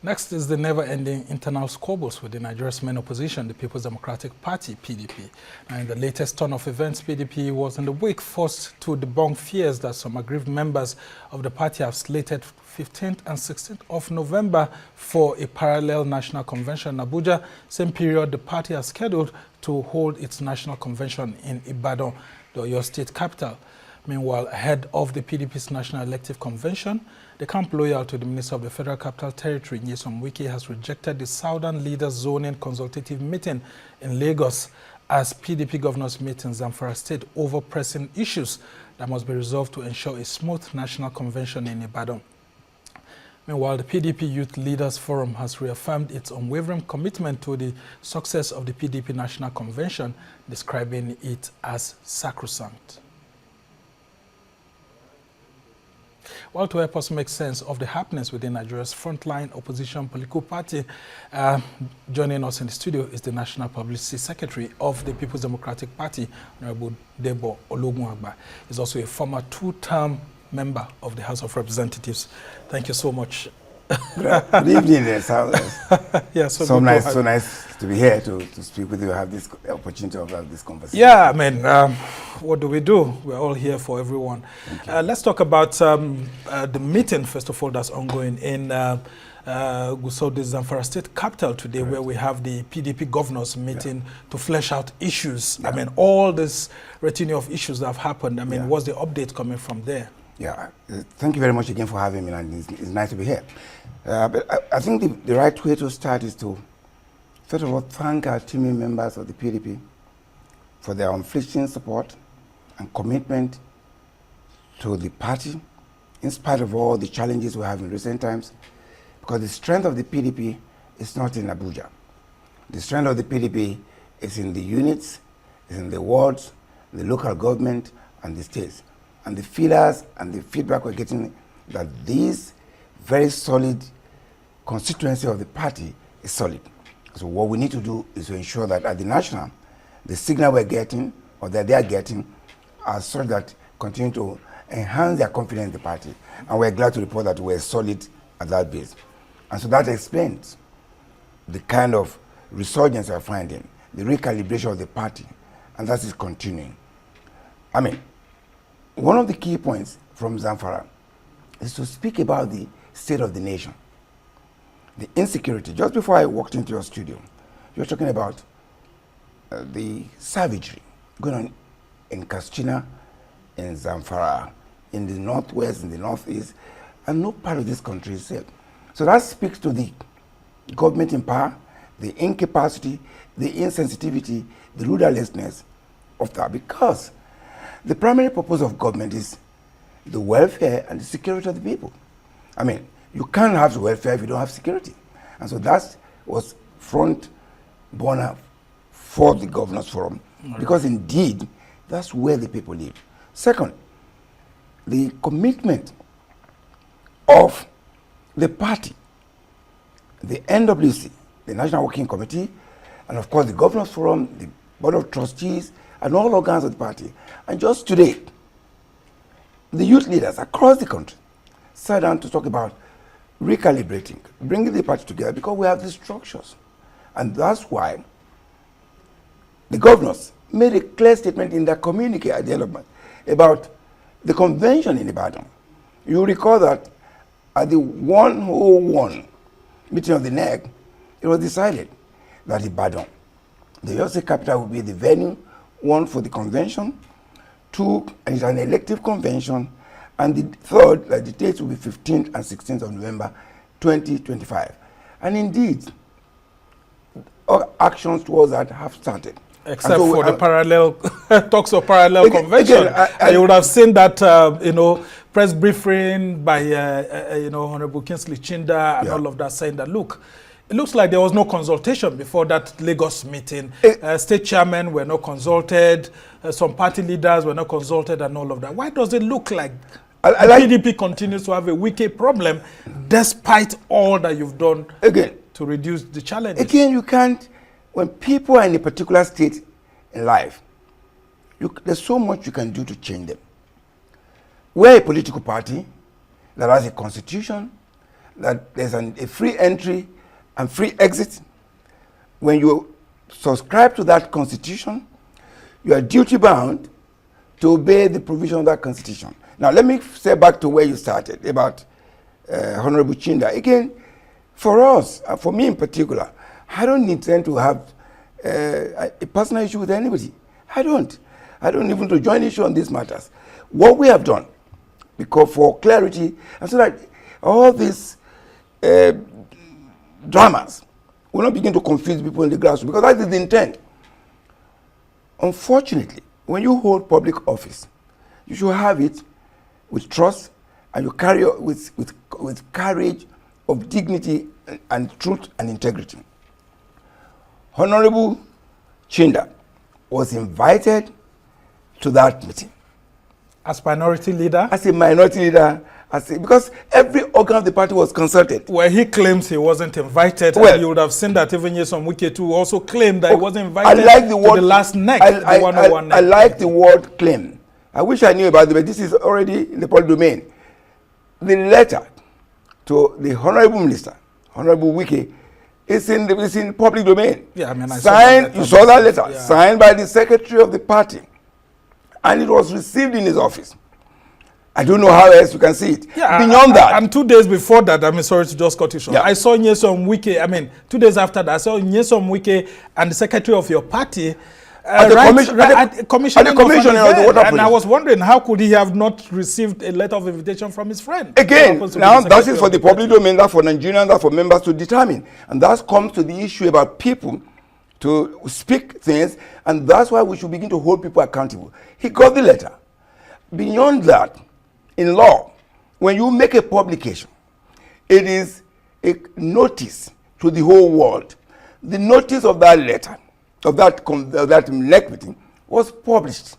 Next is the never-ending internal squabbles within Nigeria's main opposition, the People's Democratic Party, PDP. Now, in the latest turn of events, PDP was in the week forced to debunk fears that some aggrieved members of the party have slated 15th and 16th of November for a parallel national convention in Abuja, same period the party has scheduled to hold its national convention in Ibadan, the Oyo state capital. Meanwhile, ahead of the PDP's National Elective Convention, the camp loyal to the Minister of the Federal Capital Territory, Wike, has rejected the Southern Leaders Zoning Consultative Meeting in Lagos as PDP governors meet in Zamfara State over pressing issues that must be resolved to ensure a smooth national convention in Ibadan. Meanwhile, the PDP Youth Leaders Forum has reaffirmed its unwavering commitment to the success of the PDP National Convention, describing it as sacrosanct. Well, to help us make sense of the happenings within Nigeria's frontline opposition political party, joining us in the studio is the National Publicity Secretary of the People's Democratic Party, Honorable Debo Ologunagba. He's also a former two-term member of the House of Representatives. Thank you so much. Good evening, yeah, so nice to be here to speak with you, have this opportunity to have this conversation. Yeah, I mean, what do? We're all here for everyone. Let's talk about the meeting, first of all, that's ongoing in Gusau, the Zamfara State capital today, where we have the PDP governors meeting to flesh out issues. I mean, all this retinue of issues that have happened. I mean, what's the update coming from there? Yeah, thank you very much again for having me, and it's nice to be here. But I think the right way to start is to, first of all, thank our team members of the PDP for their unflinching support and commitment to the party, in spite of all the challenges we have in recent times, because the strength of the PDP is not in Abuja. The strength of the PDP is in the units, is in the wards, the local government, and the states. And the feelers and the feedback we're getting that this very solid constituency of the party is solid. So what we need to do is to ensure that at the national, the signal we're getting or that they are getting are such that continue to enhance their confidence in the party. And we're glad to report that we're solid at that base. And so that explains the kind of resurgence we're finding, the recalibration of the party, and that is continuing. I mean, one of the key points from Zamfara is to speak about the state of the nation, the insecurity. Just before I walked into your studio, you were talking about the savagery going on in Katsina, in Zamfara, in the northwest, in the northeast, and no part of this country is safe. So that speaks to the government in power, the incapacity, the insensitivity, the rudderlessness of that, because the primary purpose of government is the welfare and the security of the people. I mean, you can't have the welfare if you don't have security. And so that was front burner for the Governors Forum, because indeed, that's where the people live. Second, the commitment of the party, the NWC, the National Working Committee, and of course the Governors Forum, the Board of Trustees, and all organs of the party. And just today, the youth leaders across the country sat down to talk about recalibrating, bringing the party together, because we have these structures. And that's why the governors made a clear statement in their communique at the end of March about the convention in Ibadan. You recall that at the 101 meeting of the NEC, it was decided that Ibadan, the Oyo State capital, will be the venue, one for the convention, two, and it's an elective convention, and the third, the dates will be 15th and 16th of November 2025. And indeed, all actions towards that have started. Except so for the parallel talks of parallel convention. You would have seen that press briefing by Honorable Kingsley Chinda and all of that, saying that, look, it looks like there was no consultation before that Lagos meeting. State chairmen were not consulted, some party leaders were not consulted, and all of that. Why does it look like the PDP continues to have a wicked problem despite all that you've done to reduce the challenges? Again, you can't, when people are in a particular state in life, there's so much you can do to change them. We're a political party that has a constitution, that there's a free entry and free exit. When you subscribe to that constitution, you are duty bound to obey the provision of that constitution. Now, let me say back to where you started about Honorable Chinda. Again, for us, for me in particular, I don't intend to have a personal issue with anybody. I don't even to join issue on these matters. What we have done, because for clarity, and so that all these dramas will not begin to confuse people in the grassroots, because that is the intent. Unfortunately, when you hold public office, you should have it with trust, and you carry it with courage of dignity and truth and integrity. Honorable Chinda was invited to that meeting. As minority leader? As a minority leader, because every organ of the party was consulted. Well, he claims he wasn't invited. Well, and you would have seen that even Nyesom Wike too also claimed that he wasn't invited to the last neck, the 101 neck. I like the word claim. I wish I knew about it, but this is already in the public domain. The letter to the Honorable Minister, Honorable Wike, is in public domain. Yeah, I mean, you saw that letter, yeah. Signed by the secretary of the party, and it was received in his office. I don't know how else you can see it. Yeah, beyond that. And 2 days before that, I mean, sorry to just cut you short. Yeah. I saw Nyesom Wike, I mean, 2 days after that, I saw Nyesom Wike and the secretary of your party at the commissioning of the water project. And I was wondering, how could he have not received a letter of invitation from his friend? Again, now that is for the public domain, that for Nigerians, that for members to determine. And that comes to the issue about people to speak things, and that's why we should begin to hold people accountable. He got the letter. Beyond that, in law, when you make a publication, it is a notice to the whole world. The notice of that letter, of that NEC meeting, was published.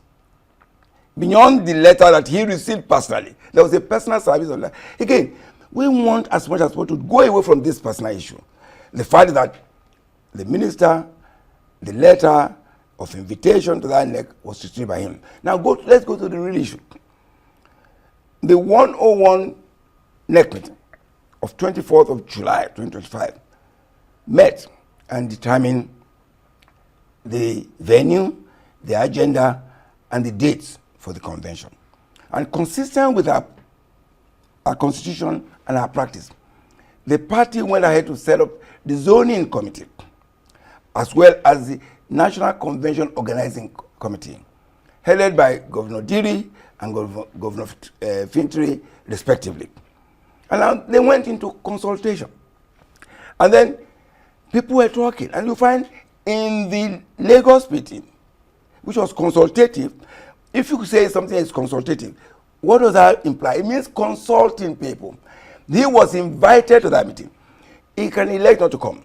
Beyond the letter that he received personally, there was a personal service of that. Again, we want as much as possible to go away from this personal issue. The fact that the minister, the letter of invitation to that NEC was received by him. Now let's go to the real issue. The 101 NEC meeting of 24th of July 2025 met and determined the venue, the agenda, and the dates for the convention. And consistent with our constitution and our practice, the party went ahead to set up the zoning committee, as well as the National Convention Organizing Committee, headed by Governor Diri and Governor Fintri, respectively. And now they went into consultation. And then people were talking, and you find in the Lagos meeting, which was consultative, if you say something is consultative, what does that imply? It means consulting people. He was invited to that meeting. He can elect not to come.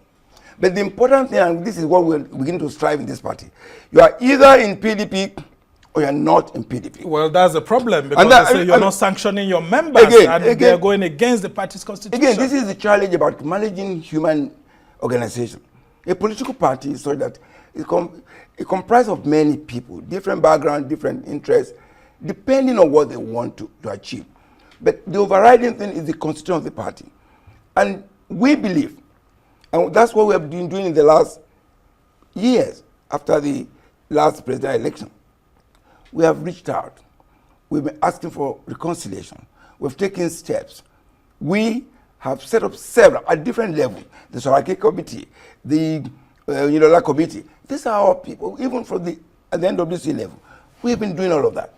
But the important thing, and this is what we're beginning to strive in this party, you are either in PDP or you're not in PDP. Well, that's the problem, because they say you're not sanctioning your members, and they're going against the party's constitution. Again, this is the challenge about managing human organization. A political party is so that it comprises of many people, different backgrounds, different interests, depending on what they want to achieve. But the overriding thing is the constitution of the party. And we believe, and that's what we have been doing in the last years after the last presidential election. We have reached out. We've been asking for reconciliation. We've taken steps. We have set up several at different levels. The Soraki Committee, the that committee. These are our people, even from at the NWC level. We've been doing all of that.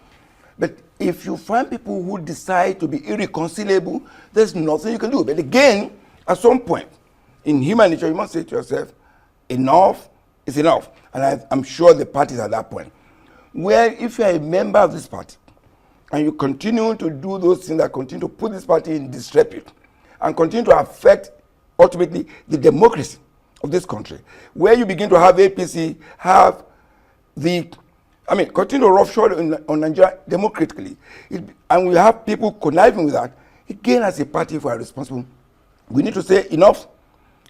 But if you find people who decide to be irreconcilable, there's nothing you can do. But again, at some point, in human nature, you must say to yourself, enough is enough. And I'm sure the parties at that point. Where if you're a member of this party, and you continue to do those things that continue to put this party in disrepute, and continue to affect, ultimately, the democracy of this country, where you begin to have APC, continue to roughshod on Nigeria democratically, and we have people conniving with that, again, as a party, if we are responsible, we need to say enough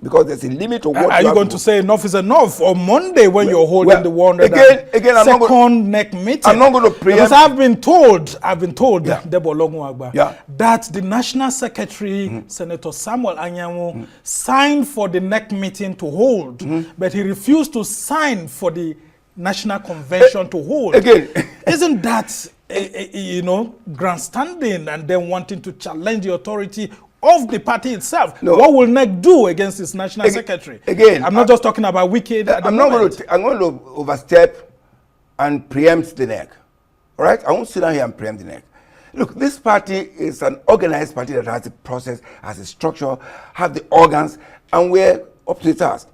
because there's a limit to what are you going to say enough is enough on Monday when you're holding the 102nd I'm not going, NEC meeting? I'm not going to preempt. Because I've been told, Debo Ologunagba, – that the National Secretary, Senator Samuel Anyanwu, signed for the NEC meeting to hold, but he refused to sign for the National Convention to hold. Again. Isn't that, you know, grandstanding and then wanting to challenge the authority of the party itself? No. What will NEC do against its national secretary? Again, I'm not just talking about Wike. I'm going to overstep and preempt the NEC. All right? I won't sit down here and preempt the NEC. Look, this party is an organized party that has a process, has a structure, has the organs, and we're up to the task.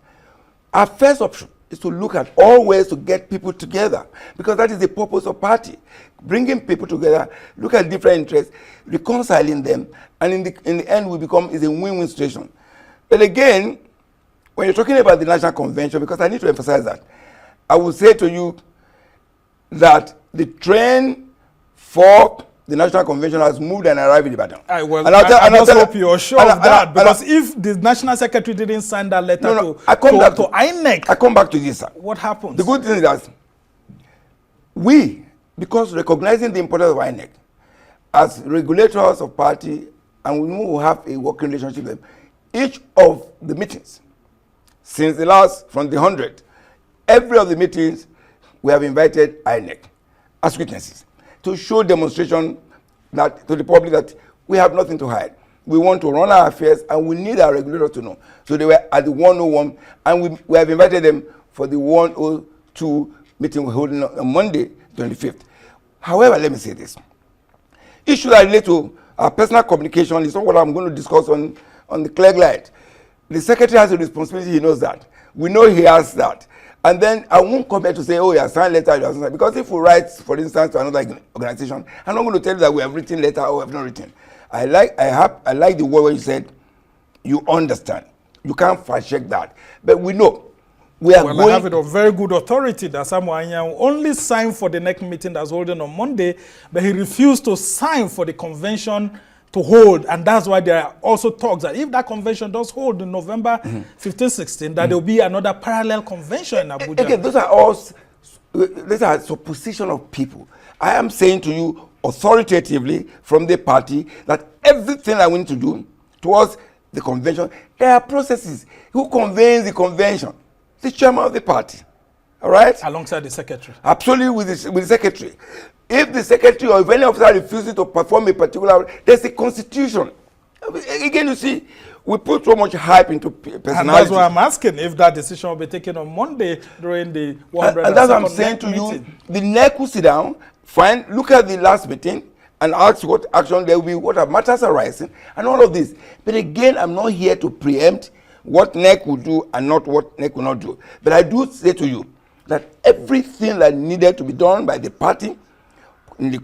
Our first option is to look at all ways to get people together, because that is the purpose of party. Bringing people together, look at different interests, reconciling them, and in the end we become is a win-win situation. But again, when you're talking about the National Convention, because I need to emphasize that, I will say to you that the train for the National Convention has moved and arrived in Ibadan. I just hope you're sure of that, because if the National Secretary didn't sign that letter to INEC, I come back to this, sir. What happens? The good thing is that we, because recognizing the importance of INEC as regulators of party, and we will have a working relationship with them, each of the meetings, since the last, from the 100, every of the meetings, we have invited INEC as witnesses to show demonstration that to the public that we have nothing to hide. We want to run our affairs and we need our regulators to know. So they were at the 101 and we have invited them for the 102 meeting we're holding on Monday, 25th. However, let me say this. Issues that relate to our personal communication is not what I'm going to discuss on the clear light. The secretary has a responsibility, he knows that. We know he has that. And then I won't come here to say, oh, you have signed letter, you have signed, because if we write, for instance, to another organization, I'm not going to tell you that we have written letter or we have not written. I like the word where you said, you understand. You can't fact check that. But we know. I have it of very good authority that Samuel Anyanwu only signed for the next meeting that's holding on Monday, but he refused to sign for the convention to hold, and that's why there are also talks that if that convention does hold in November 15-16, that there will be another parallel convention in Abuja. Again, those are supposition of people. I am saying to you authoritatively from the party that everything I want to do towards the convention, there are processes. Who convenes the convention? The chairman of the party. All right? Alongside the secretary. Absolutely, with the secretary. If the secretary or if any officer refuses to perform a particular, there's a constitution. Again, you see, we put so much hype into personality. And that's why I'm asking if that decision will be taken on Monday during the 100th and that's what I'm saying to you. The NEC will sit down, look at the last meeting, and ask what action there will be, what matters arising, and all of this. But again, I'm not here to preempt what NEC will do and not what NEC will not do. But I do say to you that everything that needed to be done by the party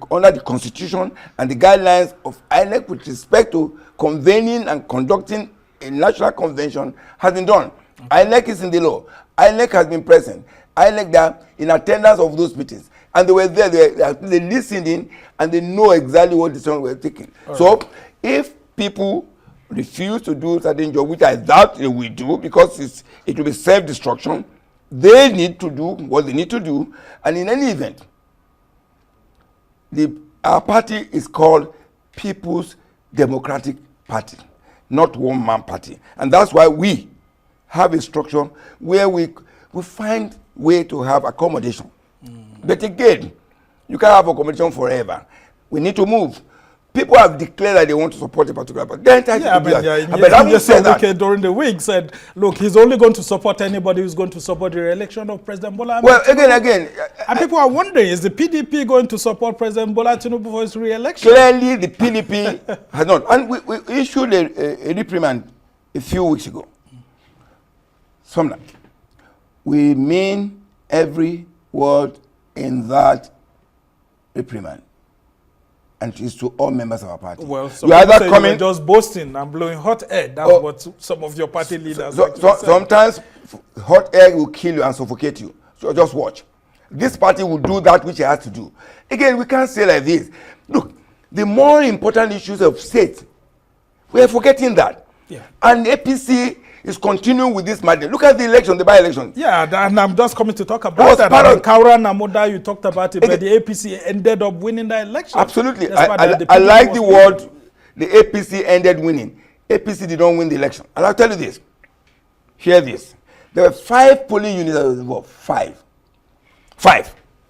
under the constitution and the guidelines of INEC with respect to convening and conducting a national convention has been done. INEC is in the law. INEC has been present. INEC, they are in attendance of those meetings. And they were there, they listened in, and they know exactly what decision we were taking. So if people refuse to do certain job, which I doubt they will do because it will be self-destruction, they need to do what they need to do. And in any event, our party is called People's Democratic Party, not one-man party. And that's why we have a structure where we find way to have accommodation. But again, you can't have accommodation forever. We need to move. People have declared that they want to support a particular party. They're entitled to do that. But I will say that during the week said, look, he's only going to support anybody who's going to support the re-election of President Bola. Well, again, and people are wondering, is the PDP going to support President Bola Tinubu for his re-election? Clearly, the PDP has not. And we issued a reprimand a few weeks ago. We mean every word in that reprimand. And it is to all members of our party. Well, some people say you're just boasting and blowing hot air. That's what some of your party leaders sometimes hot air will kill you and suffocate you. So just watch. This party will do that which it has to do. Again, we can't say like this. Look, the more important issues of state, we are forgetting that. Yeah. And APC is continuing with this madness. Look at the election, the by-election. Yeah, and I'm just coming to talk about that. I mean, Kaura Namoda, you talked about it, but the APC ended up winning the election. Absolutely. I like the word, the APC ended winning. APC did not win the election. And I'll tell you this. Hear this. There were 5 polling units that were involved. 5.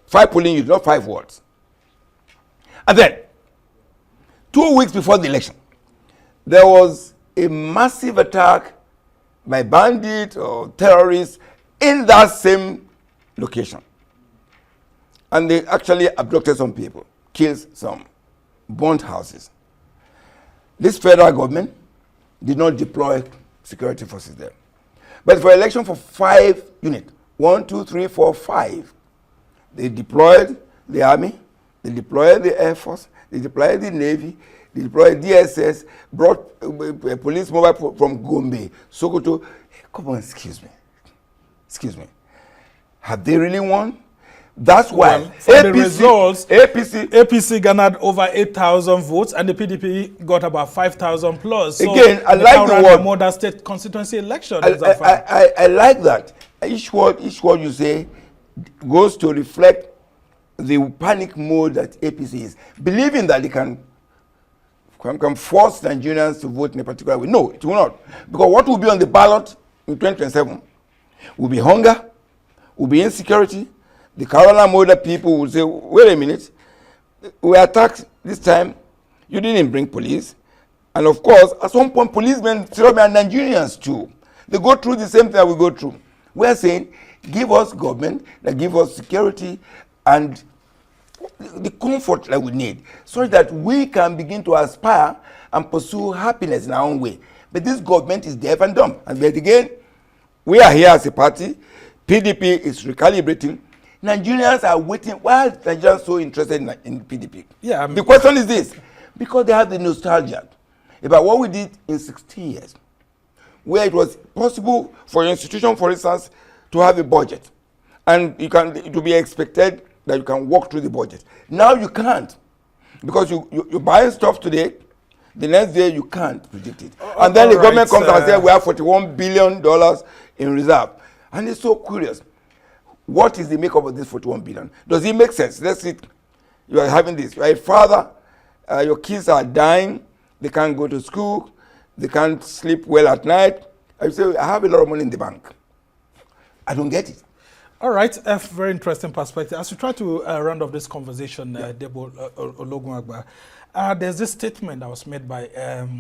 5 polling units, not 5 wards. And then, 2 weeks before the election, there was a massive attack by bandits or terrorists in that same location. And they actually abducted some people, killed some, burnt houses. This federal government did not deploy security forces there. But for election for 5 units, 1, 2, 3, 4, 5, they deployed the army, they deployed the Air Force, they deployed the Navy, they deployed DSS, brought a police mobile from Gombe, Sokoto. Come on, excuse me. Have they really won? That's why the results, APC garnered over 8,000 votes, and the PDP got about 5,000 plus. So again, I like the word. More state constituency election. I like that. Each word you say goes to reflect the panic mode that APC is, believing that they can force Nigerians to vote in a particular way. No, it will not. Because what will be on the ballot in 2027 will be hunger, will be insecurity. The Carolina Moda people will say, wait a minute, we attacked this time, you didn't bring police. And of course, at some point, policemen, are Nigerians too. They go through the same thing that we go through. We are saying, give us government that give us security and the comfort that we need, so that we can begin to aspire and pursue happiness in our own way. But this government is deaf and dumb. And yet again, we are here as a party. PDP is recalibrating. Nigerians are waiting. Why are Nigerians so interested in PDP? Yeah, the question is this: because they have the nostalgia about what we did in 16 years, where it was possible for your institution, for instance, to have a budget, and it will be expected that you can walk through the budget. Now you can't, because you buy stuff today, the next day you can't predict it. And then the government comes and says we have $41 billion in reserve. And it's so curious. What is the makeup of this $41 billion? Does it make sense? Let's see. You are having this. You are a father, your kids are dying, they can't go to school, they can't sleep well at night. I say, I have a lot of money in the bank. I don't get it. All right, very interesting perspective. As we try to round off this conversation, Debo Ologunagba, there's this statement that was made by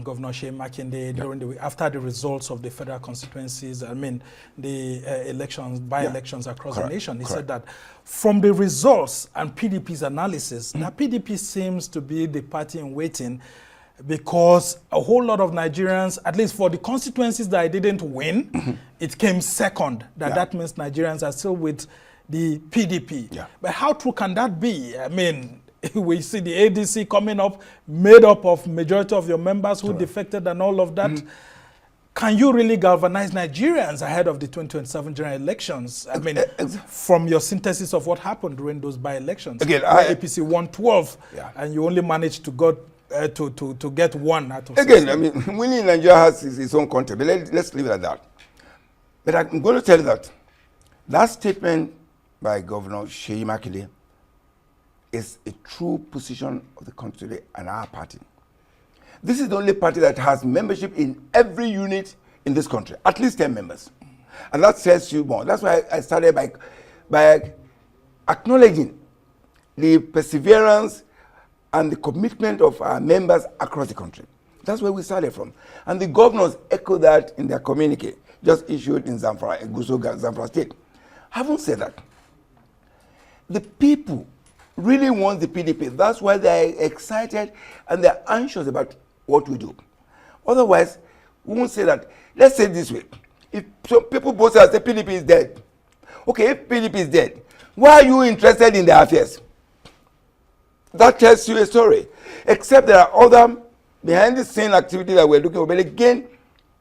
Governor Seyi Makinde during the week after the results of the federal constituencies. I mean, the elections, by-elections across the nation. He said that from the results and PDP's analysis, that PDP seems to be the party in waiting, because a whole lot of Nigerians, at least for the constituencies that I didn't win, it came second. That means Nigerians are still with the PDP. Yeah. But how true can that be? I mean, we see the ADC coming up, made up of majority of your members who defected and all of that. Can you really galvanize Nigerians ahead of the 2027 general elections? I mean, from your synthesis of what happened during those by-elections, again, APC won 12, and you only managed to go to get 1 out of 16. Again, I mean, winning in Nigeria has its own content, but let's leave it at that. But I'm going to tell you that statement by Governor Seyi Makinde is a true position of the country and our party. This is the only party that has membership in every unit in this country, at least 10 members. And that says you more. That's why I started by acknowledging the perseverance and the commitment of our members across the country. That's where we started from. And the governors echo that in their communique, just issued in Zamfara, Zamfara State. Having said that, the people really want the PDP. That's why they're excited and they're anxious about what we do. Otherwise, we won't say that. Let's say it this way. If some people both say PDP is dead, okay, if PDP is dead, why are you interested in their affairs? That tells you a story. Except there are other behind-the-scene activities that we're looking for. But again,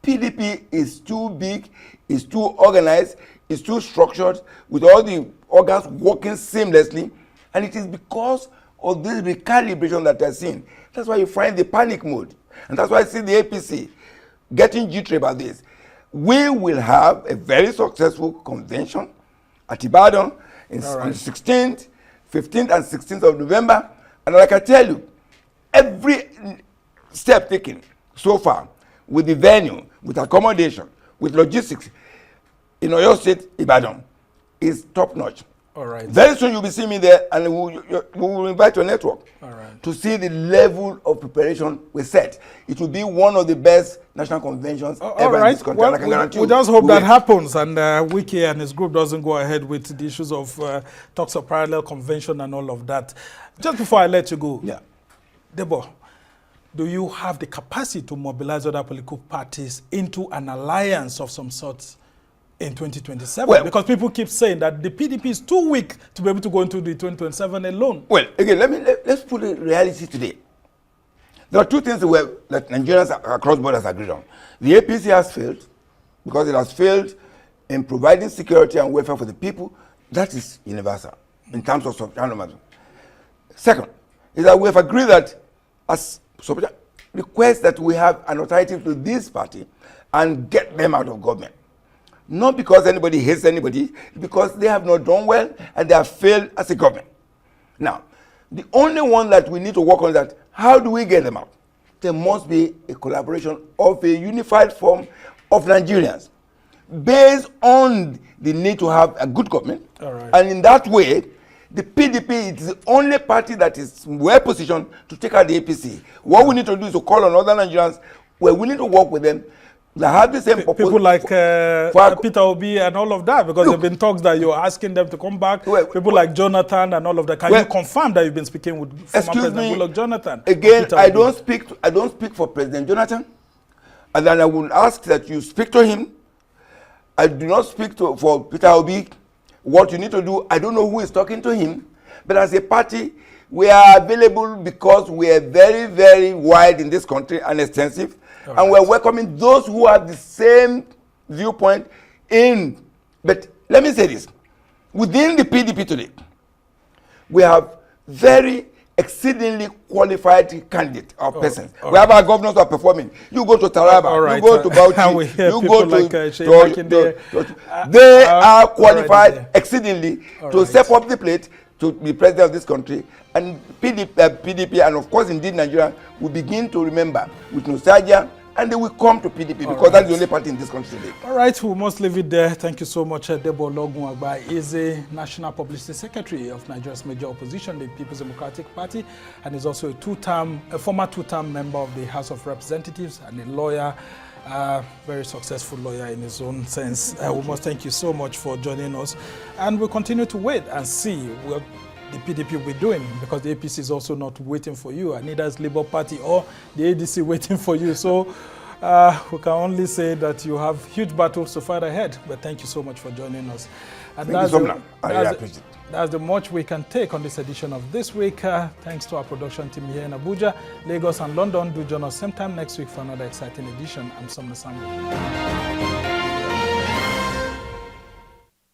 PDP is too big, is too organized, is too structured, with all the organs working seamlessly. And it is because of this recalibration that we're seeing. That's why you find the panic mode. And that's why I see the APC getting jittery about this. we will have a very successful convention at Ibadan on the 16th, 15th, and 16th of November. And like I tell you, every step taken so far with the venue, with accommodation, with logistics in Oyo State, Ibadan, is top-notch. All right. Very soon you'll be seeing me there, and we will invite your network to see the level of preparation we set. It will be one of the best national conventions ever in this country. Well, I can guarantee we just hope that happens, and Wike and his group doesn't go ahead with the issues of talks of parallel convention and all of that. Just before I let you go, Debo, do you have the capacity to mobilize other political parties into an alliance of some sort in 2027? Well, because people keep saying that the PDP is too weak to be able to go into the 2027 alone. Well, again, let's put the reality today. There are two things that Nigerians across borders agreed on. The APC has failed because it has failed in providing security and welfare for the people. That is universal in terms of substantial. Second is that we have agreed that as request that we have an alternative to this party and get them out of government. Not because anybody hates anybody, because they have not done well and they have failed as a government. Now, the only one that we need to work on is that how do we get them out? There must be a collaboration of a unified form of Nigerians based on the need to have a good government. And in that way, the PDP is the only party that is well positioned to take out the APC. What we need to do is to call on other Nigerians. We're willing to work with them. They have the same purpose. People like Peter Obi and all of that, because there have been talks that you're asking them to come back. People like Jonathan and all of that. Can you confirm that you've been speaking with former President Goodluck Jonathan? Again, I don't speak for President Jonathan, and then I will ask that you speak to him. I do not speak for Peter Obi. What you need to do, I don't know who is talking to him, but as a party, we are available because we are very, very wide in this country and extensive. And we're welcoming those who have the same viewpoint in. But let me say this. Within the PDP today, we have very exceedingly qualified candidates or persons. We have our governors who are performing. You go to Taraba, you go to Bauchi, you go to they are qualified exceedingly to step up the plate to be president of this country. And PDP and of course indeed Nigeria will begin to remember with nostalgia, and they will come to PDP because that's the only party in this country today. All right, we must leave it there. Thank you so much. Debo Ologunagba is a National Publicity Secretary of Nigeria's major opposition, the People's Democratic Party, and is also a former two-term member of the House of Representatives and a lawyer, very successful lawyer in his own sense. We must thank you so much for joining us, and we'll continue to wait and see what the PDP will be doing, because the APC is also not waiting for you, and neither is Labour Party or the ADC waiting for you. So we can only say that you have huge battles to fight ahead. But thank you so much for joining us. And thank you so much. I really appreciate it. That's the much we can take on this edition of This Week. Thanks to our production team here in Abuja, Lagos, and London. Do join us same time next week for another exciting edition. I'm Sam Nasambo.